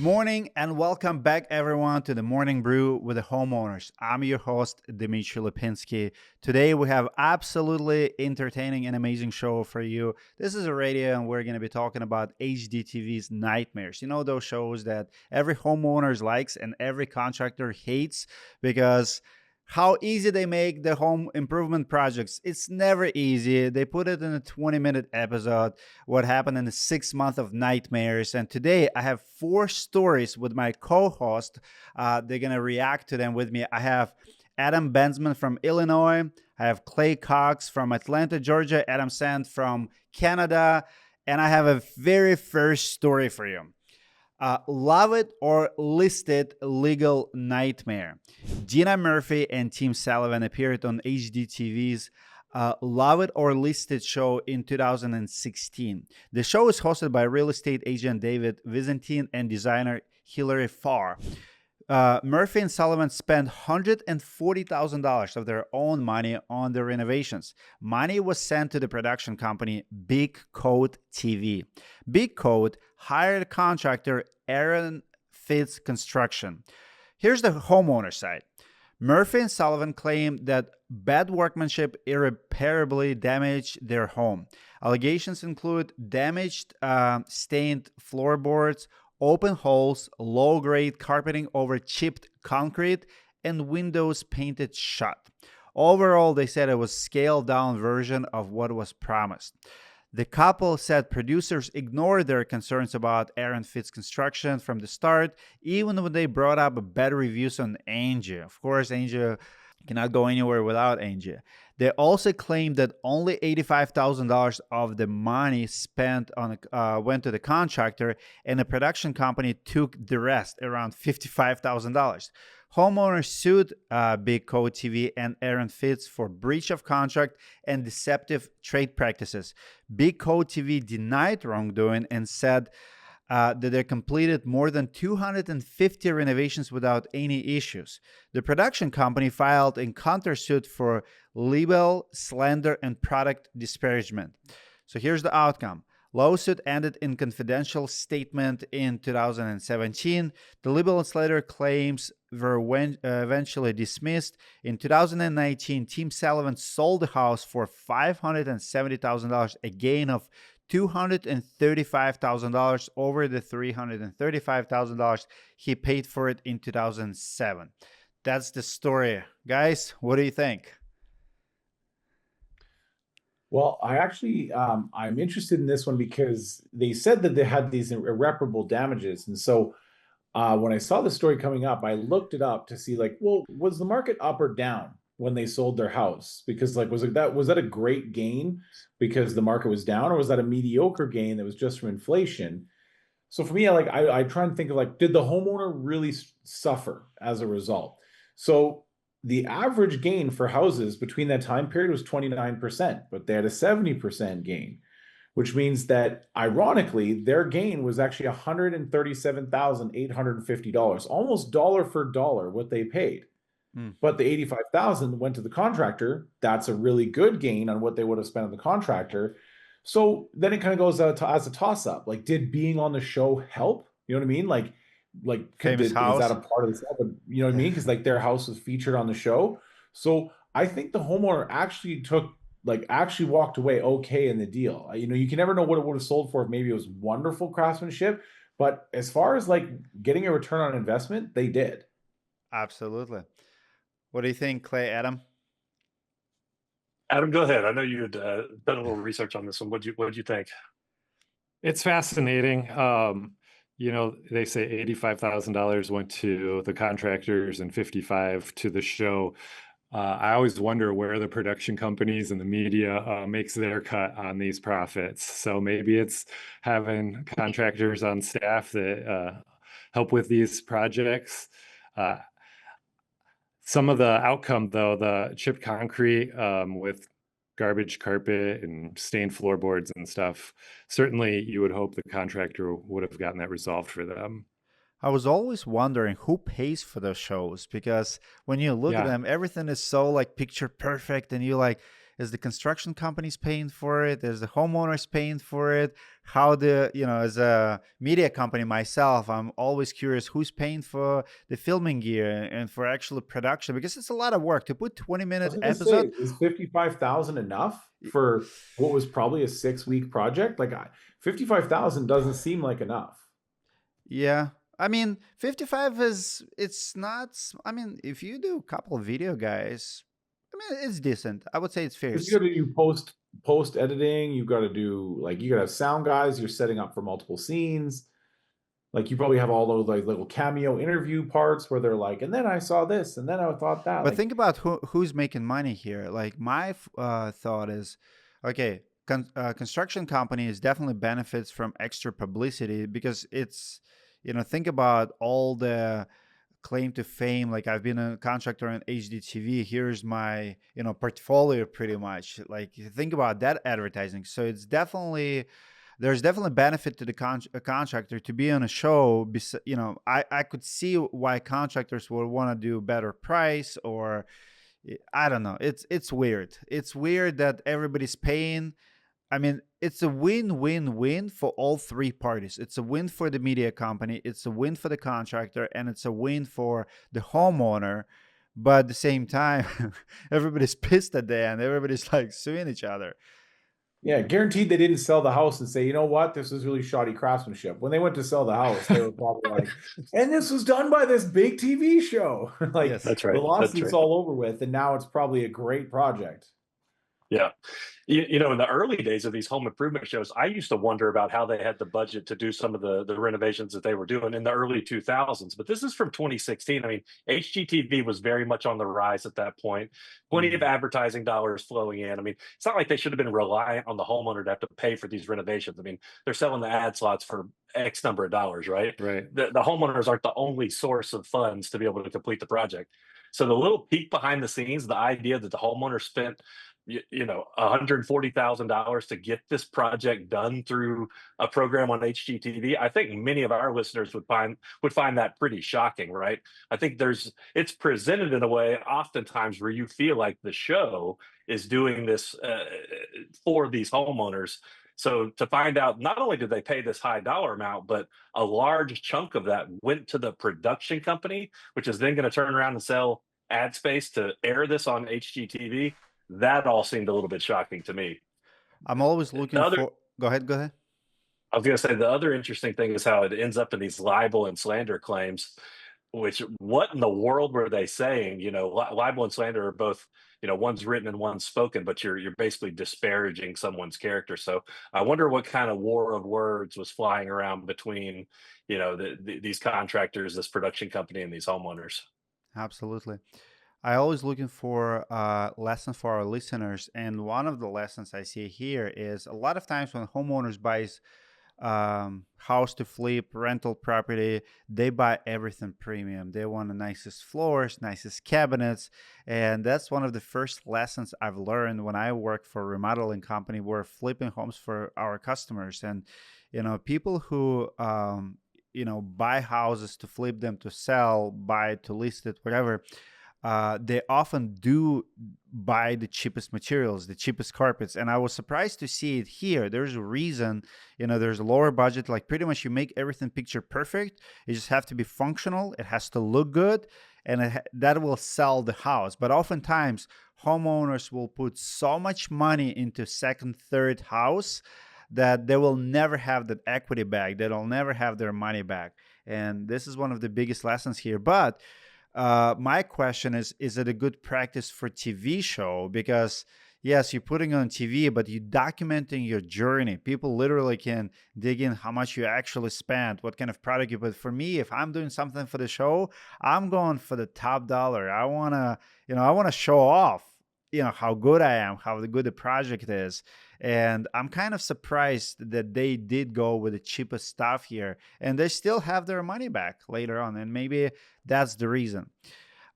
morning and welcome back everyone to the Morning Brew with the homeowners. I'm your host, Dmitry Lipinskiy. Today we have absolutely entertaining and amazing show for you. This is a radio and we're going to be talking about HGTV's Nightmares. You know, those shows that every homeowner likes and every contractor hates because how easy they make the home improvement projects. It's never easy. They put it in a 20-minute episode, what happened in the 6 month of nightmares. And today I have 4 stories with my co-host. They're going to react to them with me. I have Adam Benzman from Illinois. I have Clay Cox from Atlanta, Georgia. Adam Sand from Canada. And I have a very first story for you. Love it or list it legal nightmare. Dina Murphy and Tim Sullivan appeared on HGTV's Love It or List It show in 2016. The show is hosted by real estate agent David Byzantine and designer Hilary Farr. Murphy and Sullivan spent $140,000 of their own money on the renovations. Money was sent to the production company Big Coat TV. Big Coat hired contractor Aaron Fitz Construction. Here's the homeowner side. Murphy and Sullivan claimed that bad workmanship irreparably damaged their home. Allegations include damaged stained floorboards, open holes, low-grade carpeting over chipped concrete, and windows painted shut. Overall, they said it was a scaled-down version of what was promised. The couple said producers ignored their concerns about Aaron Fitz Construction from the start, even when they brought up bad reviews on Angie. Of course, Angie cannot go anywhere without Angie. They also claimed that only $85,000 of the money spent on went to the contractor, and the production company took the rest, around $55,000. Homeowners sued Big Coat TV and Aaron Fitz for breach of contract and deceptive trade practices. Big Coat TV denied wrongdoing and said that they completed more than 250 renovations without any issues. The production company filed a countersuit for libel, slander, and product disparagement. So here's the outcome. Lawsuit ended in confidential statement in 2017. The libel and slander claims were eventually dismissed. In 2019, Tim Sullivan sold the house for $570,000, a gain of $235,000 over the $335,000 he paid for it in 2007. That's the story. Guys, what do you think? Well, I actually, I'm interested in this one because they said that they had these irreparable damages. And so when I saw the story coming up, I looked it up to see like, well, was the market up or down when they sold their house? Because like, was that a great gain because the market was down, or was that a mediocre gain that was just from inflation? So for me, I try and think of like, did the homeowner really suffer as a result? So the average gain for houses between that time period was 29%, but they had a 70% gain, which means that ironically, their gain was actually $137,850, almost dollar for dollar what they paid. But the $85,000 went to the contractor. That's a really good gain on what they would have spent on the contractor. So then it kind of goes as a toss-up. Like, did being on the show help? You know what I mean? Like Famous house. is that a part of this? You know what I mean? Because like their house was featured on the show. So I think the homeowner actually walked away okay in the deal. You know, you can never know what it would have sold for if maybe it was wonderful craftsmanship. But as far as like getting a return on investment, they did. Absolutely. What do you think, Clay? Adam? Adam, go ahead. I know you had done a little research on this one. What'd you think? It's fascinating. You know, they say $85,000 went to the contractors and $55,000 to the show. I always wonder where the production companies and the media makes their cut on these profits. So maybe it's having contractors on staff that help with these projects. Some of the outcome, though, the chipped concrete with garbage carpet and stained floorboards and stuff, certainly you would hope the contractor would have gotten that resolved for them. I was always wondering who pays for those shows, because when you look at them, everything is so like picture perfect, and you like, Is the construction companies paying for it? Is the homeowners paying for it? How the, as a media company myself, I'm always curious who's paying for the filming gear and for actual production, because it's a lot of work to put I 20-minute was gonna episode. say, is 55,000 enough for what was probably a 6-week project? Like 55,000 doesn't seem like enough. Yeah. I mean, 55 it's not, I mean, if you do a couple of video guys, I mean, it's decent. I would say it's fair. Because you got to do post editing. You got to do like you got to have sound guys. You're setting up for multiple scenes. Like you probably have all those like little cameo interview parts where they're like, and then I saw this, and then I thought that. But Like, think about who's making money here. Like my thought is, okay, construction companies definitely benefits from extra publicity because it's, think about all the claim to fame. Like I've been a contractor on HGTV. Here's my, portfolio pretty much. Like think about that advertising. So there's definitely benefit to the a contractor to be on a show. I could see why contractors would want to do better price, or I don't know. It's weird. It's weird that everybody's paying. I mean, it's a win-win-win for all three parties. It's a win for the media company, it's a win for the contractor, and it's a win for the homeowner. But at the same time, everybody's pissed at the end. Everybody's like suing each other. yeah, guaranteed they didn't sell the house and say, you know what, this is really shoddy craftsmanship. When they went to sell the house, they were probably like, and this was done by this big TV show. Like Yes. That's the right. That's lawsuit's right. all over with, and now it's probably a great project. Yeah. In the early days of these home improvement shows, I used to wonder about how they had the budget to do some of the renovations that they were doing in the early 2000s. But this is from 2016. I mean, HGTV was very much on the rise at that point. Plenty of advertising dollars flowing in. I mean, it's not like they should have been reliant on the homeowner to have to pay for these renovations. I mean, they're selling the ad slots for X number of dollars, right? Right. The homeowners aren't the only source of funds to be able to complete the project. So the little peek behind the scenes, the idea that the homeowner spent $140,000 to get this project done through a program on HGTV. I think many of our listeners would find that pretty shocking, right? I think it's presented in a way oftentimes where you feel like the show is doing this for these homeowners. So to find out, not only did they pay this high dollar amount, but a large chunk of that went to the production company, which is then going to turn around and sell ad space to air this on HGTV. That all seemed a little bit shocking to me. I'm always looking for. Go ahead. I was going to say the other interesting thing is how it ends up in these libel and slander claims. Which, what in the world were they saying? Libel and slander are both, one's written and one's spoken, but you're basically disparaging someone's character. So I wonder what kind of war of words was flying around between, these contractors, this production company, and these homeowners. Absolutely. I always looking for lessons for our listeners, and one of the lessons I see here is a lot of times when homeowners buys house to flip, rental property, they buy everything premium. They want the nicest floors, nicest cabinets, and that's one of the first lessons I've learned when I worked for a remodeling company. We're flipping homes for our customers, and people who buy houses to flip them, to sell, buy to list it, whatever. They often do buy the cheapest materials, the cheapest carpets. And I was surprised to see it here. There's a reason, there's a lower budget, like pretty much you make everything picture perfect. You just have to be functional. It has to look good, and that will sell the house. But oftentimes homeowners will put so much money into second, third house that they will never have that equity back. They'll never have their money back. And this is one of the biggest lessons here. But my question is it a good practice for TV show? Because yes, you're putting on TV, but you're documenting your journey. People literally can dig in how much you actually spent, what kind of product you put. For me, if I'm doing something for the show, I'm going for the top dollar. I want to show off, how good I am, how good the project is. And I'm kind of surprised that they did go with the cheapest stuff here, and they still have their money back later on. And maybe that's the reason.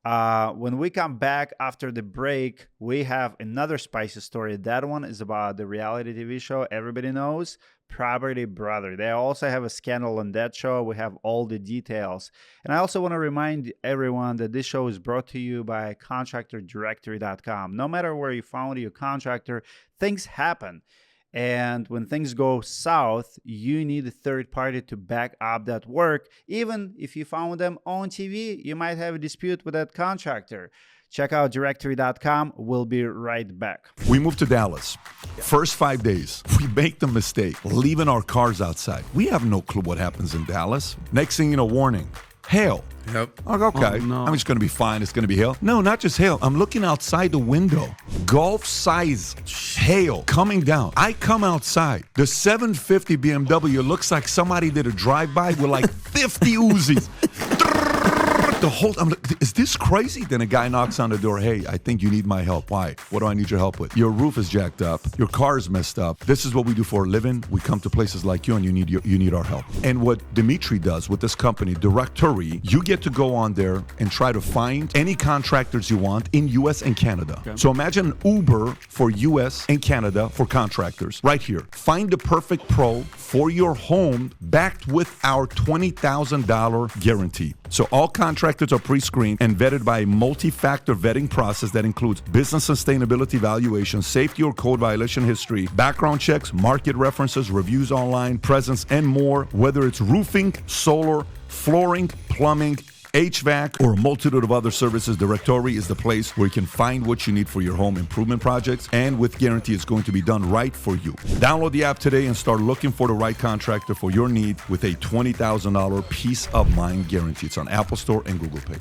When we come back after the break, we have another spicy story. That one is about the reality TV show everybody knows, Property Brother. They also have a scandal on that show. We have all the details. And I also want to remind everyone that this show is brought to you by contractordirectory.com. No matter where you found your contractor, things happen. And when things go south, you need a third party to back up that work. Even if you found them on TV, you might have a dispute with that contractor. Check out directory.com. We'll be right back. We moved to Dallas. First 5 days, we make the mistake leaving our cars outside. We have no clue what happens in Dallas. Next thing you know, warning. Hail. Yep. I'm like, okay, Oh, no. I'm just going to be fine. It's going to be hail. No, not just hail. I'm looking outside the window. Golf-size hail coming down. I come outside. The 750 BMW looks like somebody did a drive-by with like 50 Uzis. The whole, I'm like, is this crazy? Then a guy knocks on the door. Hey, I think you need my help. Why? What do I need your help with? Your roof is jacked up. Your car is messed up. This is what we do for a living. We come to places like you, and you need our help. And what Dmitry does with this company, Directorii, you get to go on there and try to find any contractors you want in U.S. and Canada. Okay. So imagine Uber for U.S. and Canada for contractors. Right here. Find the perfect pro for your home, backed with our $20,000 guarantee. So all contractors are pre-screened and vetted by a multi-factor vetting process that includes business sustainability evaluation, safety or code violation history, background checks, market references, reviews online, presence, and more. Whether it's roofing, solar, flooring, plumbing, HVAC, or a multitude of other services, Directorii is the place where you can find what you need for your home improvement projects, and with guarantee it's going to be done right for you. Download the app today and start looking for the right contractor for your need with a $20,000 peace of mind guarantee. It's on Apple Store and Google Play.